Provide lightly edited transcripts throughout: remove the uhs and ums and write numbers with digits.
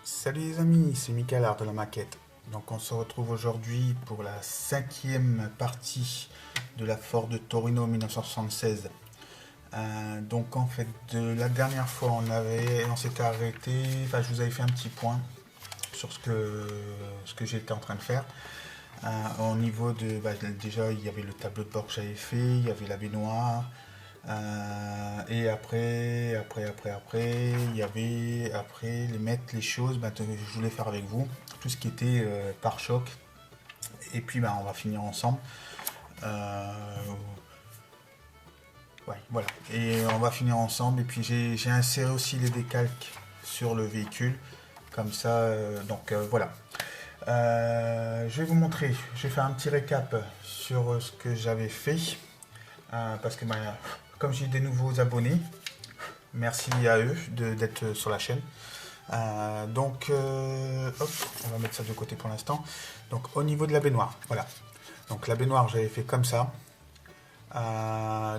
Salut les amis, c'est Michael Art de la maquette. Donc on se retrouve aujourd'hui pour la cinquième partie de la Ford Torino 1976. Donc en fait de la dernière fois on s'était arrêté, enfin je vous avais fait un petit point sur ce que j'étais en train de faire. Au niveau de déjà il y avait le tableau de bord que j'avais fait, il y avait la baignoire. Et après, il y avait les mettre les choses, je voulais faire avec vous, tout ce qui était pare-choc. Et puis on va finir ensemble. Euh, ouais, voilà. Et on va finir ensemble. Et puis j'ai inséré aussi les décalques sur le véhicule. Comme ça, voilà. Je vais vous montrer, je vais faire un petit récap sur ce que j'avais fait. Parce que comme j'ai des nouveaux abonnés, merci à eux d'être sur la chaîne. Hop, on va mettre ça de côté pour l'instant. Donc, au niveau de la baignoire, voilà. Donc, la baignoire, j'avais fait comme ça.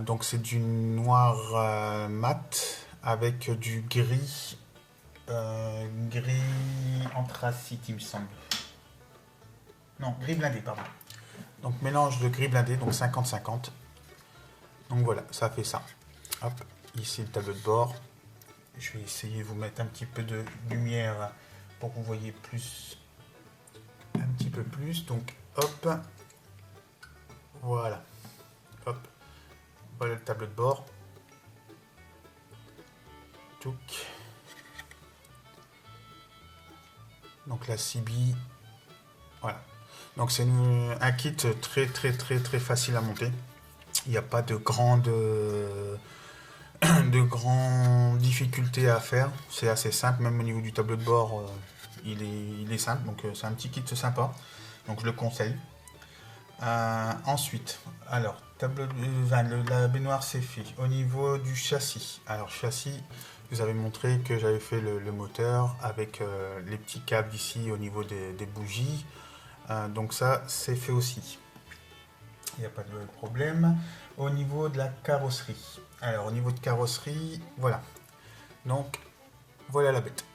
Donc, c'est du noir mat avec du gris anthracite, il me semble. Non, gris blindé, pardon. Donc, mélange de gris blindé, donc 50-50. Donc, voilà, ça fait ça. Hop, ici le tableau de bord. Je vais essayer de vous mettre un petit peu de lumière pour que vous voyez plus, un petit peu plus. Donc hop, voilà, hop, voilà le tableau de bord. Touc. Donc la CB, voilà. Donc c'est un kit très facile à monter. Il n'y a pas de grandes difficultés à faire. C'est assez simple, même au niveau du tableau de bord, il est simple. Donc c'est un petit kit sympa. Donc je le conseille. Ensuite, alors, la baignoire c'est fait. Au niveau du châssis, alors châssis, vous avez montré que j'avais fait le moteur avec les petits câbles ici au niveau des bougies. Donc ça, c'est fait aussi. Il n'y a pas de problème. Au niveau de la carrosserie, alors au niveau de carrosserie, voilà. Donc, voilà la bête.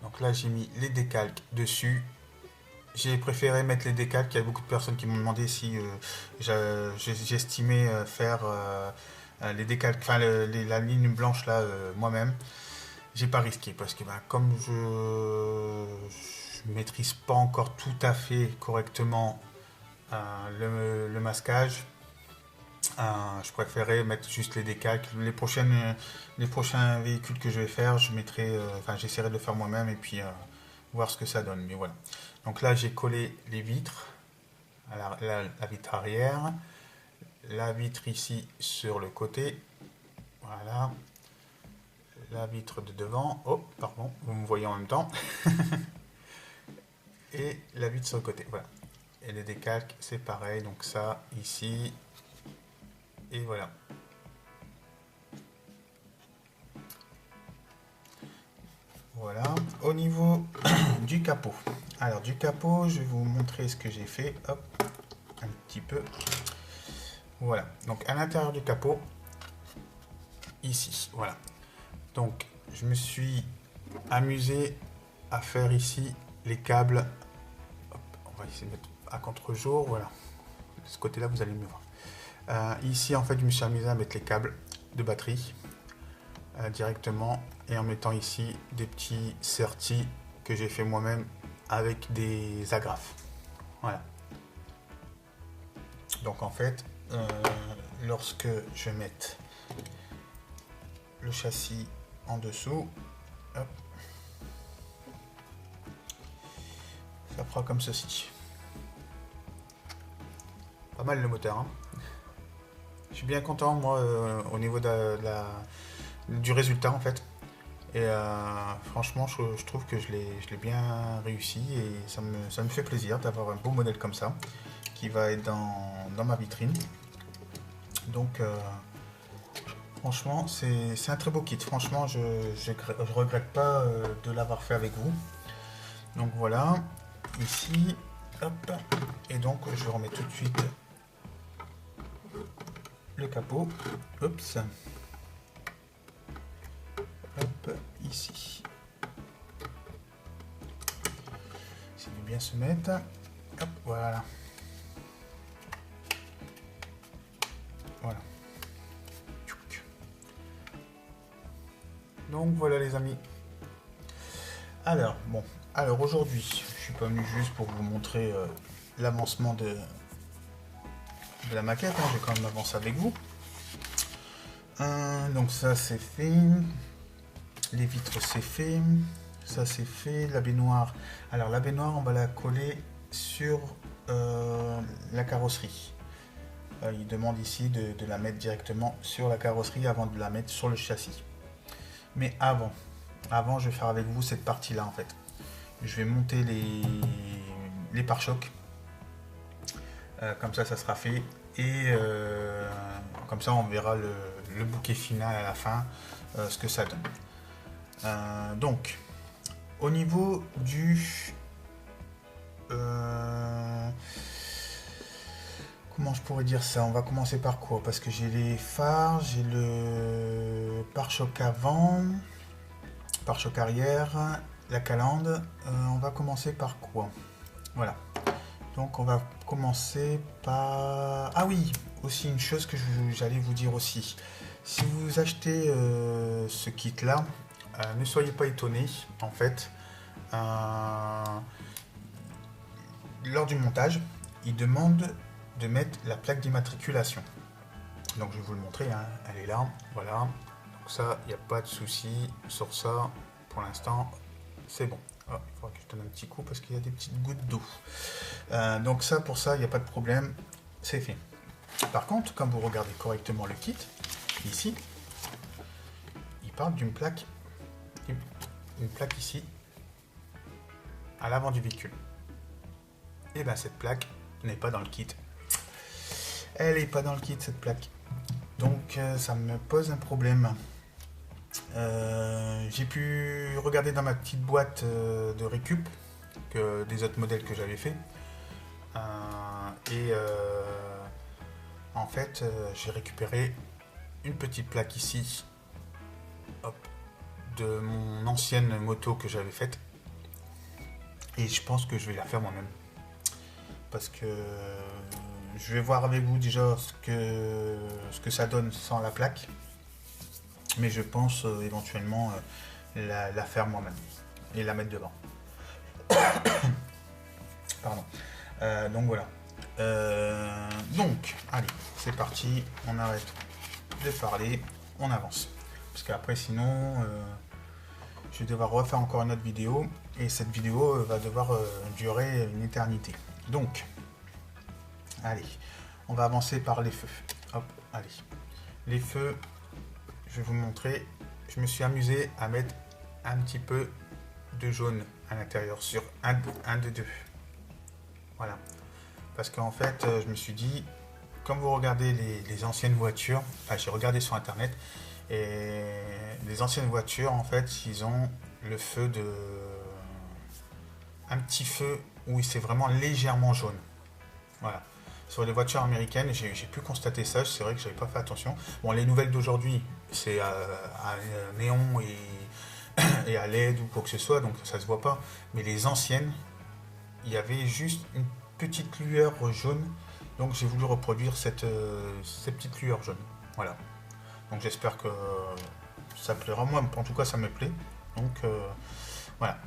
Donc là, j'ai mis les décalques dessus. J'ai préféré mettre les décalques. Il y a beaucoup de personnes qui m'ont demandé si j'estimais faire les décalques, enfin la ligne blanche là moi-même. J'ai pas risqué parce que comme je maîtrise pas encore tout à fait correctement le masquage, je préférais mettre juste les décalques. Les prochains véhicules que je vais faire, j'essaierai de le faire moi-même et puis voir ce que ça donne. Mais voilà. Donc là, j'ai collé les vitres, la vitre arrière, la vitre ici sur le côté, voilà, la vitre de devant, oh, pardon, vous me voyez en même temps, et la vitre sur le côté, voilà. Et les décalques, c'est pareil, donc ça, ici, et voilà. Voilà, au niveau du capot. Alors du capot, je vais vous montrer ce que j'ai fait, hop, un petit peu. Voilà, donc à l'intérieur du capot, ici, voilà. Donc je me suis amusé à faire ici les câbles. Hop, on va essayer de mettre à contre-jour, voilà. De ce côté-là, vous allez mieux voir. Ici, en fait, je me suis amusé à mettre les câbles de batterie directement et en mettant ici des petits sertis que j'ai fait moi-même avec des agrafes. Voilà. Donc en fait, lorsque je vais mettre le châssis en dessous, hop, ça fera comme ceci. Pas mal le moteur, hein. Je suis bien content moi au niveau du résultat en fait. Et franchement, je trouve que je l'ai bien réussi et ça me fait plaisir d'avoir un beau modèle comme ça qui va être dans ma vitrine. Donc, franchement, c'est un très beau kit. Franchement, je regrette pas de l'avoir fait avec vous. Donc voilà, ici, hop, et donc je remets tout de suite le capot. Oups. Hop, ici. bien se mettre. Hop, voilà. Voilà. Donc voilà les amis. Alors, bon. Alors aujourd'hui, je suis pas venu juste pour vous montrer l'avancement de la maquette. Hein. Je vais quand même avancer avec vous. Donc ça c'est fait. Les vitres c'est fait. Ça c'est fait. La baignoire. Alors la baignoire, on va la coller sur la carrosserie. Il demande ici de la mettre directement sur la carrosserie avant de la mettre sur le châssis. Mais avant, je vais faire avec vous cette partie-là en fait. Je vais monter les pare-chocs. Comme ça sera fait. Et comme ça, on verra le bouquet final à la fin, ce que ça donne. Donc, au niveau du... comment je pourrais dire ça? On va commencer par quoi? Parce que j'ai les phares, j'ai le pare-choc avant, pare-choc arrière, la calandre. On va commencer par quoi? Voilà. Donc on va commencer par... Ah oui, aussi une chose que j'allais vous dire aussi. Si vous achetez ce kit-là, ne soyez pas étonnés, en fait. Lors du montage, il demande de mettre la plaque d'immatriculation. Donc je vais vous le montrer, hein. Elle est là, voilà. Donc ça, il n'y a pas de souci sur ça. Pour l'instant, c'est bon. Oh, il faudra que je donne un petit coup parce qu'il y a des petites gouttes d'eau. Donc ça, pour ça, il n'y a pas de problème. C'est fait. Par contre, quand vous regardez correctement le kit, ici, il parle d'une plaque. Une plaque ici, à l'avant du véhicule. Et bien cette plaque n'est pas dans le kit. Elle n'est pas dans le kit, cette plaque. Donc ça me pose un problème. J'ai pu regarder dans ma petite boîte de récup des autres modèles que j'avais fait. En fait, j'ai récupéré une petite plaque ici, hop, de mon ancienne moto que j'avais faite. Et je pense que je vais la faire moi-même. Parce que je vais voir avec vous déjà ce que ça donne sans la plaque. Mais je pense éventuellement la faire moi-même et la mettre devant. Pardon. Donc voilà. Donc, allez, c'est parti. On arrête de parler. On avance. Parce qu'après, sinon, je vais devoir refaire encore une autre vidéo. Et cette vidéo va devoir durer une éternité. Donc, allez, on va avancer par les feux. Hop, allez. Les feux, je vais vous montrer. Je me suis amusé à mettre un petit peu de jaune à l'intérieur sur un de deux. Voilà. Parce qu'en fait, je me suis dit, comme vous regardez les anciennes voitures, enfin, j'ai regardé sur internet, et les anciennes voitures, en fait, ils ont le feu de... un petit feu où c'est vraiment légèrement jaune. Voilà. Sur les voitures américaines, j'ai pu constater ça, c'est vrai que j'avais pas fait attention. Bon, les nouvelles d'aujourd'hui, c'est à néon et à LED ou quoi que ce soit, donc ça se voit pas. Mais les anciennes, il y avait juste une petite lueur jaune, donc j'ai voulu reproduire cette petite lueur jaune. Voilà. Donc j'espère que ça plaira. Moi, en tout cas, ça me plaît. Donc voilà.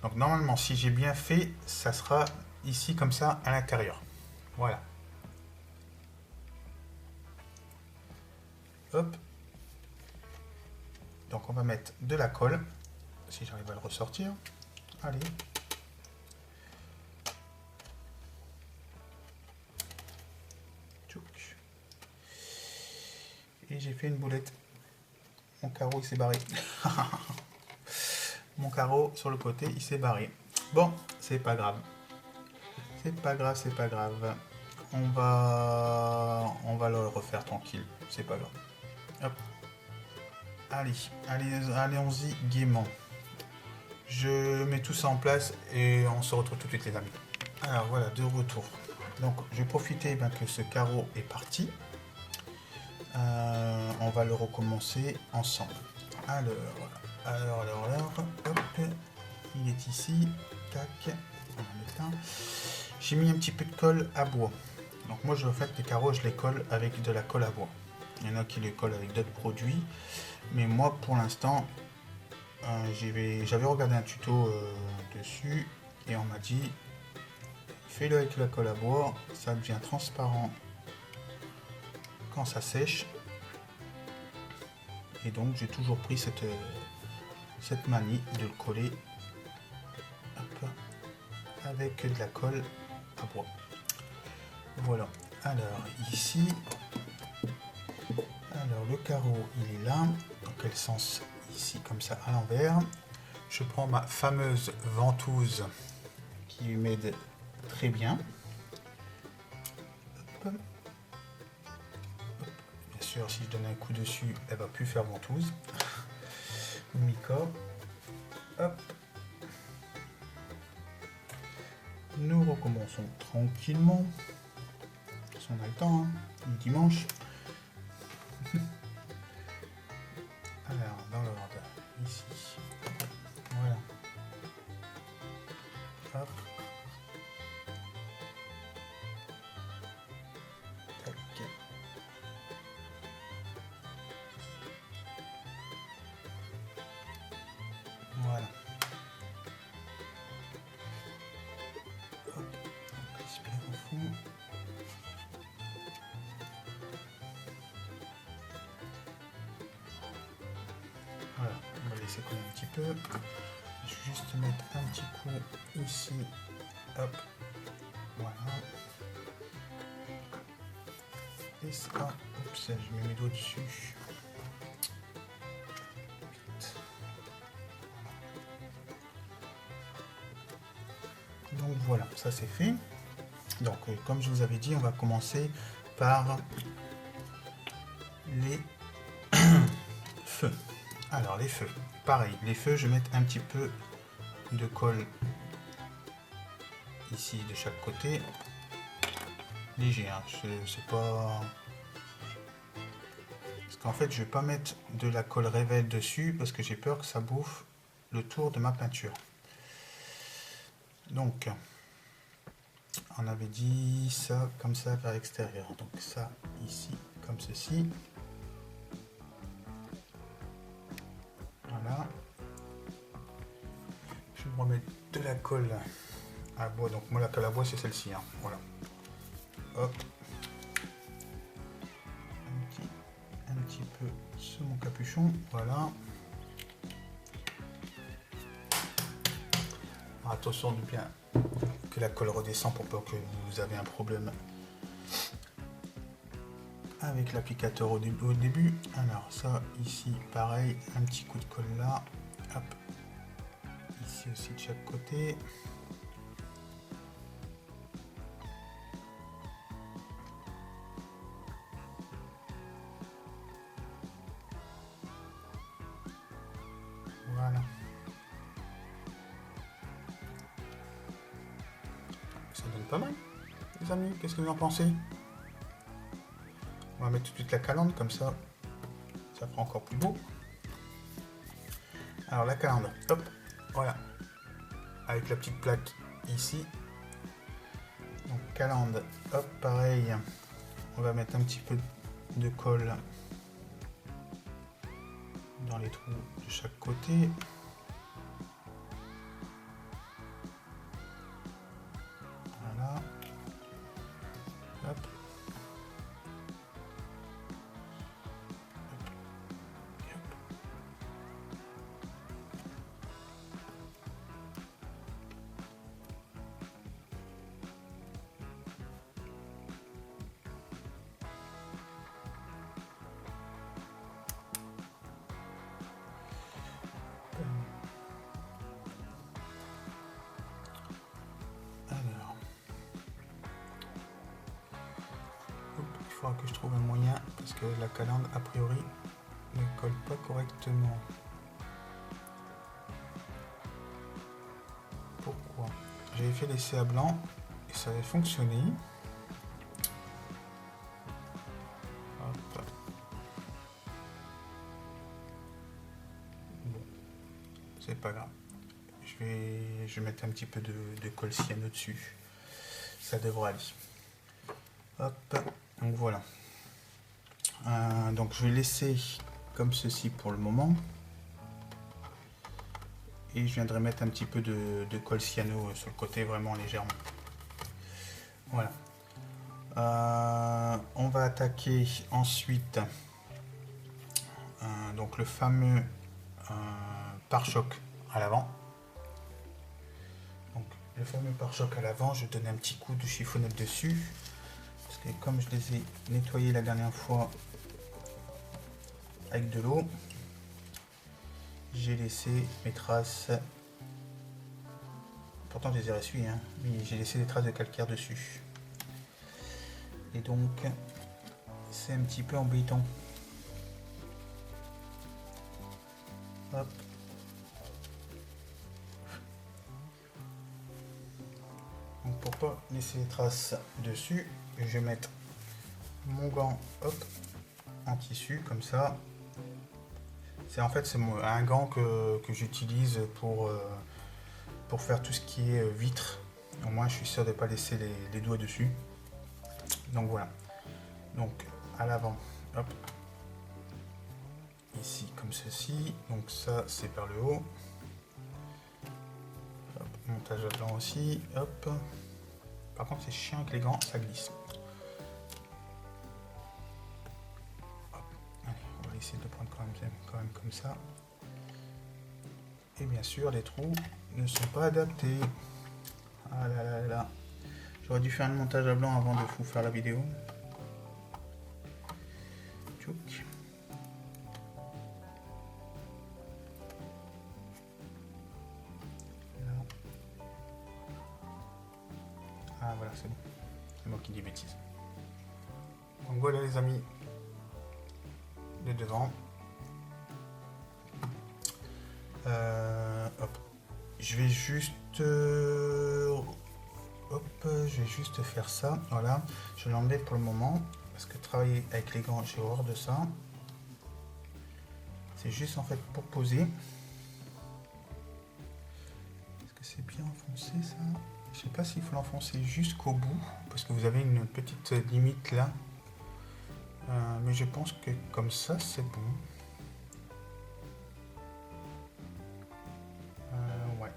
Donc normalement, si j'ai bien fait, ça sera ici comme ça à l'intérieur. Voilà. Hop. Donc on va mettre de la colle, si j'arrive à le ressortir. Allez. Et j'ai fait une boulette. Mon carreau il s'est barré. Mon carreau sur le côté il s'est barré. Bon, c'est pas grave. C'est pas grave, c'est pas grave. On va le refaire tranquille. C'est pas grave. Hop. Allons-y gaiement. Je mets tout ça en place et on se retrouve tout de suite les amis. Alors voilà, de retour. Donc je vais profiter que ce carreau est parti. On va le recommencer ensemble. Alors, hop, il est ici. Tac. On va mettre là. J'ai mis un petit peu de colle à bois. Donc moi, en fait, les carreaux, je les colle avec de la colle à bois. Il y en a qui les collent avec d'autres produits. Mais moi, pour l'instant, j'avais regardé un tuto dessus et on m'a dit fais-le avec la colle à bois, ça devient transparent quand ça sèche. Et donc j'ai toujours pris cette manie de le coller avec de la colle à bois. Voilà. Alors ici, le carreau il est là, dans quel sens? Ici comme ça à l'envers. Je prends ma fameuse ventouse qui m'aide très bien. Hop. Bien sûr, si je donne un coup dessus, elle va plus faire ventouse. Mica. Hop. Nous recommençons tranquillement. Si on a le temps, hein. Le dimanche. Alors, dans l'ordre, ici. Voilà. Hop. Tac. Voilà. Hop. On respire au fond. Voilà, on va laisser coller un petit peu. Je vais juste mettre un petit coup ici. Hop. Voilà. Et ça. Oups, je mets mes doigts dessus. Donc voilà, ça c'est fait. Donc comme je vous avais dit, on va commencer par les feux. Alors les feux, pareil, les feux, je vais mettre un petit peu de colle ici de chaque côté. Léger, hein, c'est pas... Parce qu'en fait, je vais pas mettre de la colle révèle dessus parce que j'ai peur que ça bouffe le tour de ma peinture. Donc, on avait dit ça comme ça vers l'extérieur. Donc ça ici comme ceci. Voilà. Je vais remettre de la colle à bois. Donc moi la colle à bois c'est celle-ci. Hein. Voilà. Hop. Un petit peu sur mon capuchon. Voilà. Alors, attention de bien que la colle redescend pour pas que vous avez un problème avec l'applicateur au début. Alors ça ici pareil, un petit coup de colle là. Hop. Ici aussi de chaque côté. Voilà. Ça donne pas mal, les amis. Qu'est-ce que vous en pensez? On va mettre tout de suite la calandre, comme ça, ça fera encore plus beau. Alors la calandre, hop, voilà. Avec la petite plaque ici. Donc calandre, hop, pareil. On va mettre un petit peu de colle dans les trous de chaque côté. Voilà. Hop. Alors, il faudra que je trouve un moyen parce que la calandre a priori ne colle pas correctement. Pourquoi? J'avais fait l'essai à blanc et ça avait fonctionné. Hop. Bon, c'est pas grave. je vais mettre un petit peu de colle cyano dessus. Ça devrait aller. Hop, donc voilà. Donc je vais laisser comme ceci pour le moment. Et je viendrai mettre un petit peu de colle cyano sur le côté, vraiment légèrement. Voilà. On va attaquer ensuite donc le fameux pare-choc à l'avant. Donc le fameux pare-choc à l'avant, je donne un petit coup de chiffonnette dessus. Parce que comme je les ai nettoyés la dernière fois avec de l'eau, j'ai laissé mes traces. Pourtant je les ai essuyés, hein, mais j'ai laissé des traces de calcaire dessus. Et donc c'est un petit peu embêtant. Hop. Donc pour pas laisser les traces dessus, je vais mettre mon gant, hop, en tissu comme ça. C'est en fait c'est un gant que j'utilise pour faire tout ce qui est vitre. Au moins je suis sûr de ne pas laisser les doigts dessus. Donc voilà. Donc à l'avant, hop. Ici comme ceci. Donc ça c'est par le haut. Hop, montage à blanc aussi. Hop. Par contre c'est chiant avec les gants, ça glisse. Hop. Allez, on va essayer de le prendre quand même comme ça. Et bien sûr les trous ne sont pas adaptés. Ah là là là. J'aurais dû faire un montage à blanc avant de vous faire la vidéo. Tchouk. Ah voilà, c'est bon. C'est moi qui dis bêtises. Donc voilà les amis, de devant. Hop. Je vais juste faire ça. Voilà, je l'enlève pour le moment parce que travailler avec les gants, j'ai horreur de ça. C'est juste en fait pour poser. Est-ce que c'est bien enfoncé ça? Je sais pas s'il faut l'enfoncer jusqu'au bout parce que vous avez une petite limite là. Mais je pense que comme ça c'est bon. Ouais.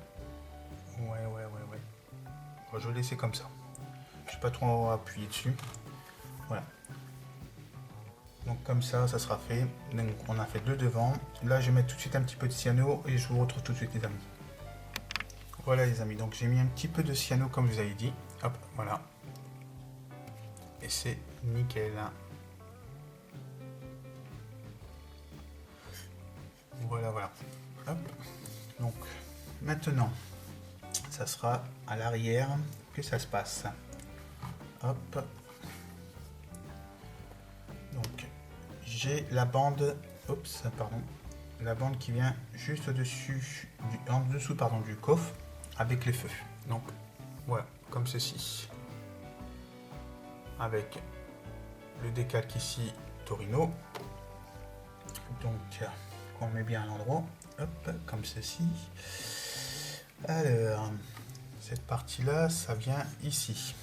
Bon, je vais laisser comme ça. Je ne vais pas trop appuyer dessus. Voilà. Donc comme ça, ça sera fait. Donc on a fait deux devant. Là, je vais mettre tout de suite un petit peu de cyano et je vous retrouve tout de suite les amis. Voilà les amis, donc j'ai mis un petit peu de cyano comme je vous avais dit. Hop, voilà. Et c'est nickel. Voilà. Hop. Donc maintenant, ça sera à l'arrière que ça se passe. Hop. Donc j'ai la bande, la bande qui vient juste au-dessus, en dessous du coffre avec les feux. Donc voilà, comme ceci. Avec le décalque ici Torino. Donc on met bien à l'endroit. Hop, comme ceci. Alors, cette partie-là, ça vient ici.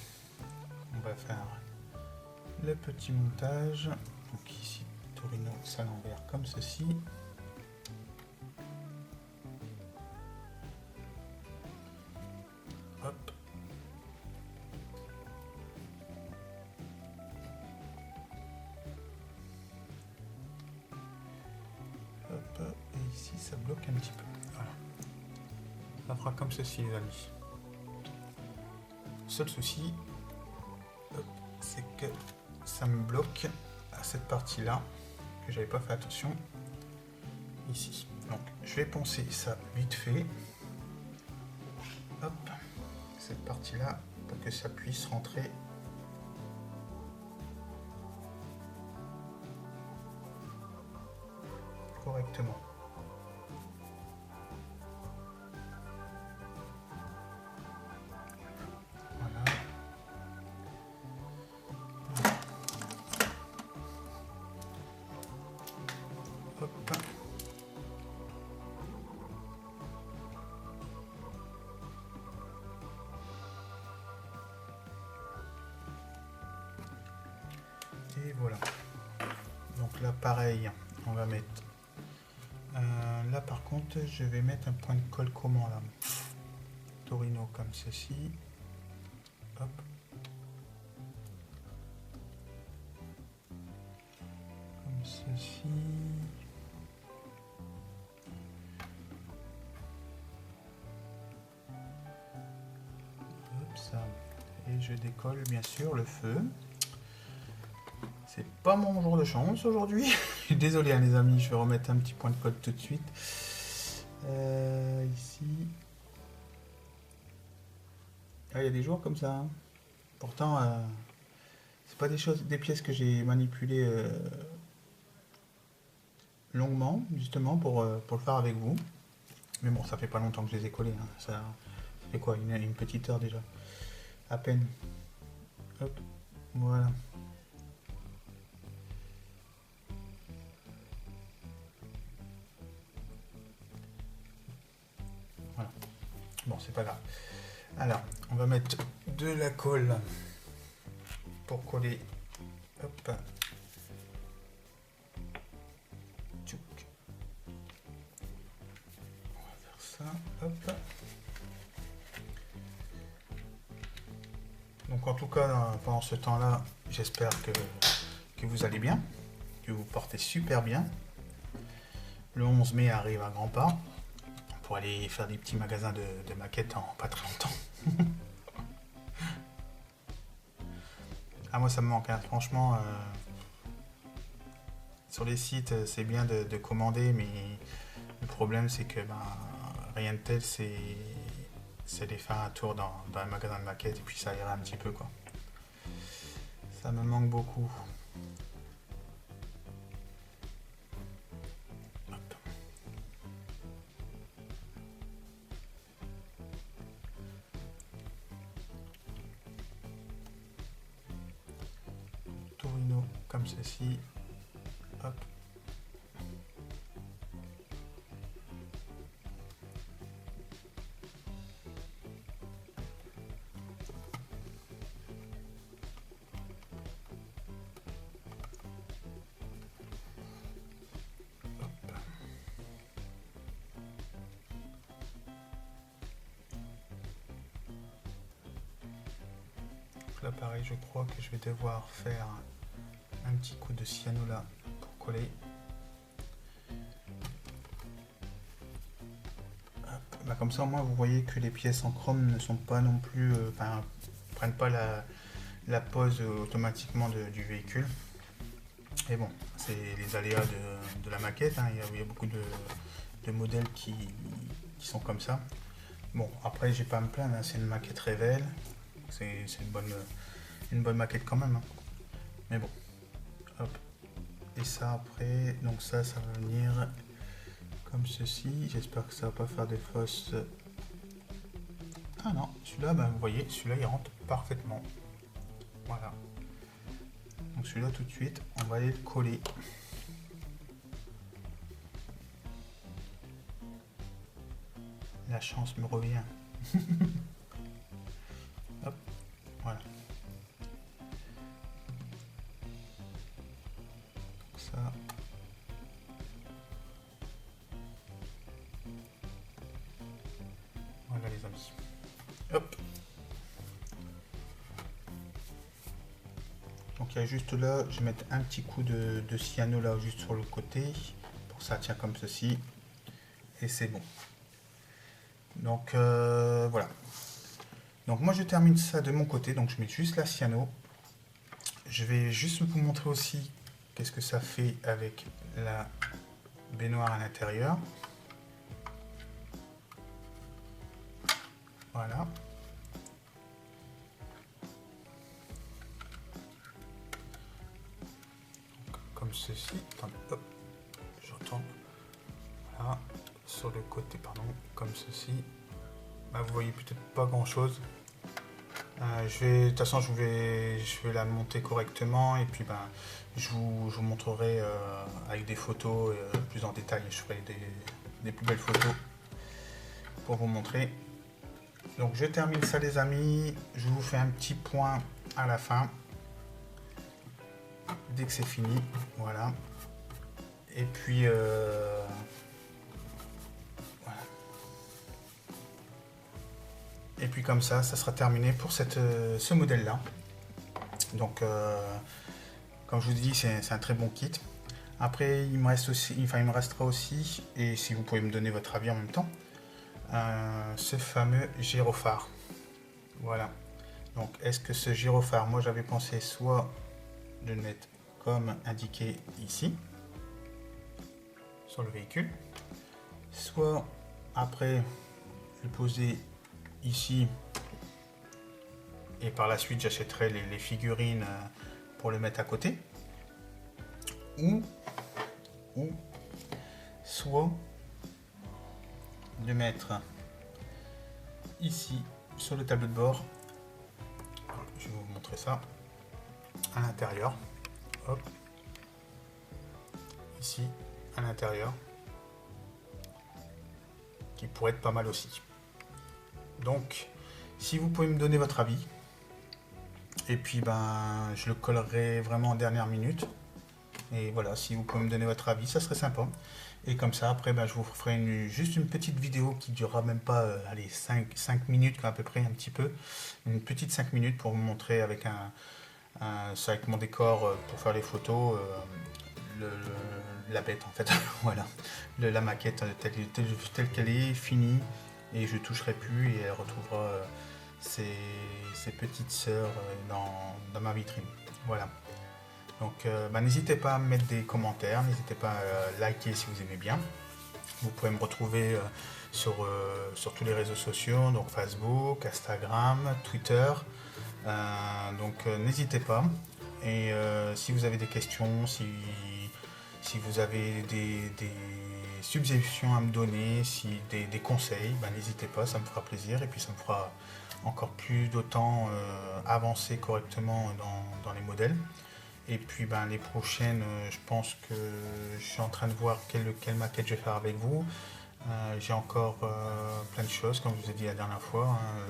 On va faire le petit montage. Donc ici, Torino, ça à l'envers, comme ceci. Hop. Hop, et ici, ça bloque un petit peu. Voilà. Ça fera comme ceci, les amis. Seul souci, c'est que ça me bloque à cette partie-là, que j'avais pas fait attention, ici. Donc, je vais poncer ça vite fait. Hop, cette partie-là, pour que ça puisse rentrer correctement. là pareil, on va mettre là par contre je vais mettre un point de colle comment là, Torino comme ceci, hop, comme ceci, hop ça, et je décolle bien sûr le feu. C'est pas mon jour de chance aujourd'hui. Je suis désolé hein, les amis, je vais remettre un petit point de colle tout de suite. Ici. Ah, il y a des jours comme ça. Hein. Pourtant, c'est pas des pièces que j'ai manipulées longuement, justement, pour le faire avec vous. Mais bon, ça fait pas longtemps que je les ai collées. Hein. Ça fait quoi, une petite heure déjà. À peine. Hop, voilà. Voilà. Bon, c'est pas grave. Alors, on va mettre de la colle pour coller. Hop. Tchouk. On va faire ça. Hop. Donc en tout cas, pendant ce temps-là, j'espère que vous allez bien, que vous portez super bien. Le 11 mai arrive à grands pas pour aller faire des petits magasins de maquettes en pas très longtemps. Ah moi ça me manque, hein. Franchement, sur les sites c'est bien de commander, mais le problème c'est que rien de tel, c'est aller faire un tour dans un magasin de maquettes et puis ça ira un petit peu quoi. Ça me manque beaucoup. Hop. Torino comme ceci. Hop. Là pareil, je crois que je vais devoir faire un petit coup de cyano là pour coller. Comme ça au moins vous voyez que les pièces en chrome ne sont pas non plus, prennent pas la pose automatiquement du véhicule. Et bon, c'est les aléas de la maquette, hein. Il y a beaucoup de modèles qui sont comme ça. Bon, après j'ai pas à me plaindre, hein. C'est une maquette Revell, c'est une bonne maquette quand même. Hein. Mais bon, hop. Et ça après, donc ça va venir comme ceci. J'espère que ça va pas faire des fausses. Ah non, celui-là, vous voyez, celui-là il rentre parfaitement. Voilà. Donc celui-là tout de suite, on va aller le coller. La chance me revient. Hop, voilà. Donc ça. Voilà les amis. Hop. Donc il y a juste là, je vais mettre un petit coup de cyano là juste sur le côté pour que ça tient comme ceci et c'est bon. Donc voilà. Donc moi je termine ça de mon côté, donc je mets juste la cyano. Je vais juste vous montrer aussi qu'est-ce que ça fait avec la baignoire à l'intérieur. Voilà. Comme ceci. Attendez, hop, je retourne. Voilà. Sur le côté, pardon, comme ceci. Vous voyez peut-être pas grand chose. De toute façon, je vais la monter correctement et puis je vous montrerai avec des photos plus en détail. Je ferai des plus belles photos pour vous montrer. Donc je termine ça les amis. Je vous fais un petit point à la fin dès que c'est fini. Voilà. Et puis voilà. Et puis comme ça sera terminé pour ce modèle là. Donc comme je vous dis, c'est un très bon kit. Après il me restera aussi, et si vous pouvez me donner votre avis en même temps, ce fameux gyrophare. Voilà. Donc est-ce que ce gyrophare, moi j'avais pensé soit de le mettre comme indiqué ici sur le véhicule, soit après le poser ici, et par la suite j'achèterai les figurines pour le mettre à côté, ou soit de mettre ici sur le tableau de bord. Je vais vous montrer ça à l'intérieur. Hop, ici à l'intérieur, qui pourrait être pas mal aussi. Donc si vous pouvez me donner votre avis, et puis ben je le collerai vraiment en dernière minute. Et voilà, si vous pouvez me donner votre avis, ça serait sympa. Et comme ça, après, ben, je vous ferai juste une petite vidéo qui durera même pas, allez, 5 minutes à peu près, un petit peu. Une petite 5 minutes pour vous montrer avec avec mon décor pour faire les photos, la bête en fait. Voilà, la maquette telle qu'elle est, finie. Et je toucherai plus, et elle retrouvera ses petites sœurs dans ma vitrine. Voilà. Donc n'hésitez pas à me mettre des commentaires, n'hésitez pas à liker si vous aimez bien. Vous pouvez me retrouver sur tous les réseaux sociaux, donc Facebook, Instagram, Twitter. Donc n'hésitez pas. Et si vous avez des questions, si vous avez des suggestions à me donner, des conseils, n'hésitez pas, ça me fera plaisir, et puis ça me fera encore plus d'autant avancer correctement dans les modèles. Et puis les prochaines, je pense que je suis en train de voir quelle maquette je vais faire avec vous. J'ai encore plein de choses, comme je vous ai dit la dernière fois, hein,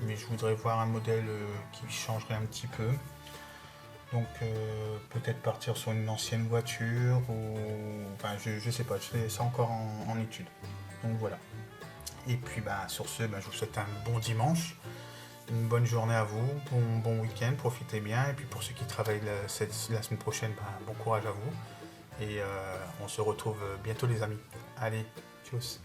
mais je voudrais voir un modèle qui changerait un petit peu. Donc peut-être partir sur une ancienne voiture, ou enfin je sais pas, c'est encore en étude. Donc voilà. Et puis sur ce, je vous souhaite un bon dimanche. Une bonne journée à vous, bon week-end, profitez bien. Et puis pour ceux qui travaillent la semaine prochaine, bon courage à vous. Et on se retrouve bientôt les amis. Allez, tchuss.